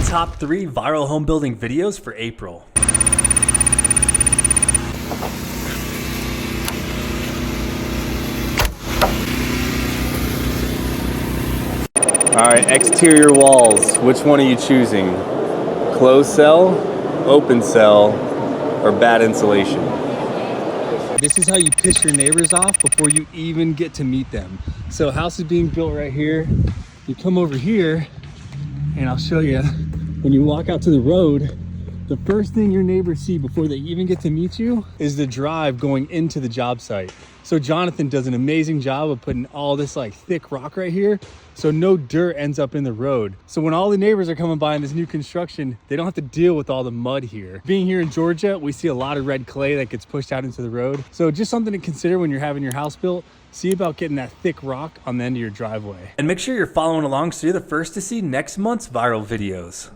top 3 viral home building videos for April. All right, exterior walls. Which one are you choosing? Closed cell, open cell, or bad insulation? This is how you piss your neighbors off before you even get to meet them. So house is being built right here. You come over here and I'll show you. When you walk out to the road, the first thing your neighbors see before they even get to meet you is the drive going into the job site. So Jonathan does an amazing job of putting all this like thick rock right here, so no dirt ends up in the road. So when all the neighbors are coming by in this new construction, they don't have to deal with all the mud here. Being here in Georgia, we see a lot of red clay that gets pushed out into the road. So just something to consider when you're having your house built. See about getting that thick rock on the end of your driveway. And make sure you're following along so you're the first to see next month's viral videos.